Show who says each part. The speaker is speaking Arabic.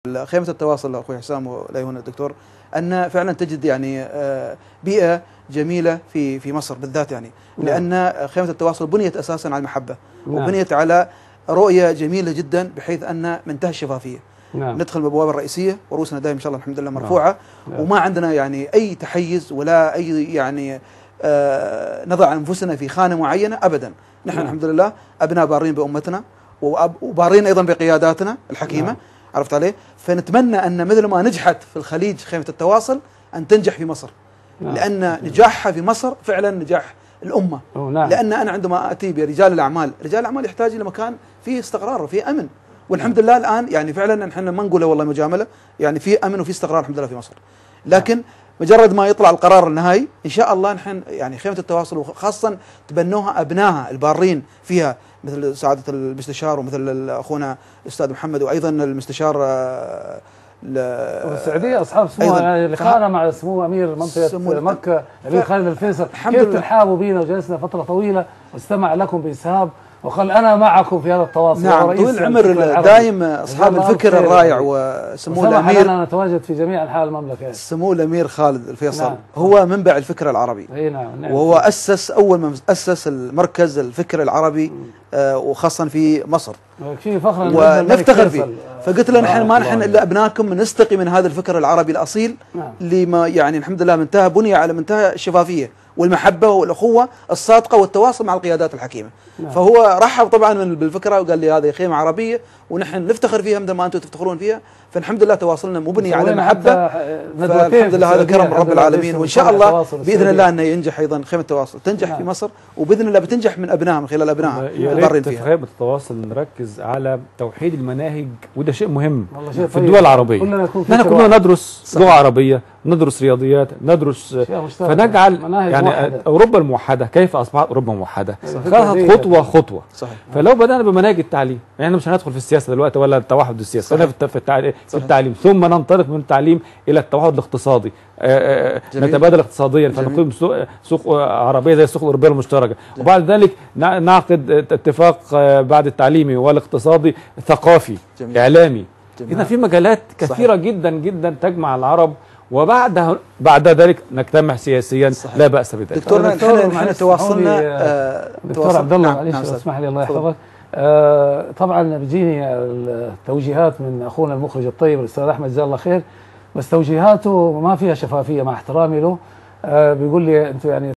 Speaker 1: خيمة التواصل أخوي حسام ولا يهون الدكتور أن فعلا تجد يعني بيئة جميلة في مصر بالذات يعني لأن خيمة التواصل بنيت أساسا على المحبة وبنيت على رؤية جميلة جدا بحيث أن منتهى الشفافية. ندخل من البوابة الرئيسية ورؤوسنا دائما إن شاء الله الحمد لله مرفوعة وما عندنا يعني أي تحيز ولا أي يعني نضع أنفسنا في خانة معينة أبدا. نحن الحمد لله أبناء بارين بأمتنا وبارين أيضا بقياداتنا الحكيمة. عرفت عليه؟ فنتمنى أن مثل ما نجحت في الخليج خيمة التواصل أن تنجح في مصر. لأن نجاحها في مصر فعلا نجاح الأمة. لأن أنا عندما أتي برجال الأعمال، رجال الأعمال يحتاج إلى مكان فيه استقرار وفيه أمن، والحمد لله الآن يعني فعلا نحن ما نقول والله مجاملة، يعني في أمن وفي استقرار الحمد لله في مصر. لكن مجرد ما يطلع القرار النهائي إن شاء الله نحن يعني خيمة التواصل وخاصة تبنوها أبنائها البارين فيها مثل سعادة المستشار ومثل أخونا الأستاذ محمد وأيضا المستشار
Speaker 2: والسعودية أصحاب سمو لقاءنا مع سمو أمير منطقة مكة الأمير خالد الفيصل. كيف ترحابوا بينا وجلسنا فترة طويلة واستمع لكم بإسهاب وقال أنا معكم في هذا التواصل.
Speaker 1: نعم طول العمر دائم أصحاب الفكر الرائع وسمو الأمير
Speaker 2: لنا نتواجد في جميع أنحاء المملكة.
Speaker 1: سمو الأمير خالد الفيصل هو منبع الفكر العربي.
Speaker 2: نعم.
Speaker 1: وهو أسس أول من أسس المركز الفكر العربي وخاصة في مصر ونفتخر فيه. فقلت له نحن ما نحن إلا أبنائكم نستقي من هذا الفكر العربي الأصيل لما يعني الحمد لله منتهى بني على منتهى الشفافية والمحبة والأخوة الصادقة والتواصل مع القيادات الحكيمة. فهو رحب طبعا بالفكرة وقال لي هذه خيمة عربية ونحن نفتخر فيها مثل ما أنتم تفتخرون فيها. فالحمد لله تواصلنا مبني على محبة. فالحمد لله هذا كرم رب العالمين وإن شاء الله بإذن الله أنه ينجح أيضا خيمة التواصل تنجح في مصر وبإذن الله بتنجح من أبنائها من خلال أبنائها البارين فيها.
Speaker 3: خيمة التواصل نركز على توحيد المناهج وده شيء مهم في الدول العربية. نحن كنا ندرس لغة عربية، ندرس رياضيات، ندرس فنجعل يعني أوروبا الموحدة. كيف أصبحت أوروبا موحدة؟ خطوة خطوة.
Speaker 1: صحيح.
Speaker 3: فلو بدأنا بمناهج التعليم يعني مش هندخل في السياسة دلوقتي ولا التوحد السياسي، خلينا في التعليم ثم ننطلق من التعليم إلى التوحد الاقتصادي. نتبادل اقتصاديا فنقيم سوق عربية زي السوق الأوروبية المشتركة وبعد ذلك نعقد اتفاق بعد التعليمي والاقتصادي ثقافي إعلامي. إذا في مجالات كثيرة جدا جدا تجمع العرب بعد ذلك نجتمع سياسيا. لا بأس بذلك.
Speaker 1: دكتور نحن تواصلنا
Speaker 2: دكتور عبد الله معلش اسمح لي الله يحفظك. طبعا بيجيني التوجيهات من اخونا المخرج الطيب الاستاذ احمد جزاه الله خير، بس توجيهاته ما فيها شفافيه مع احترامي له. بيقول لي انتم يعني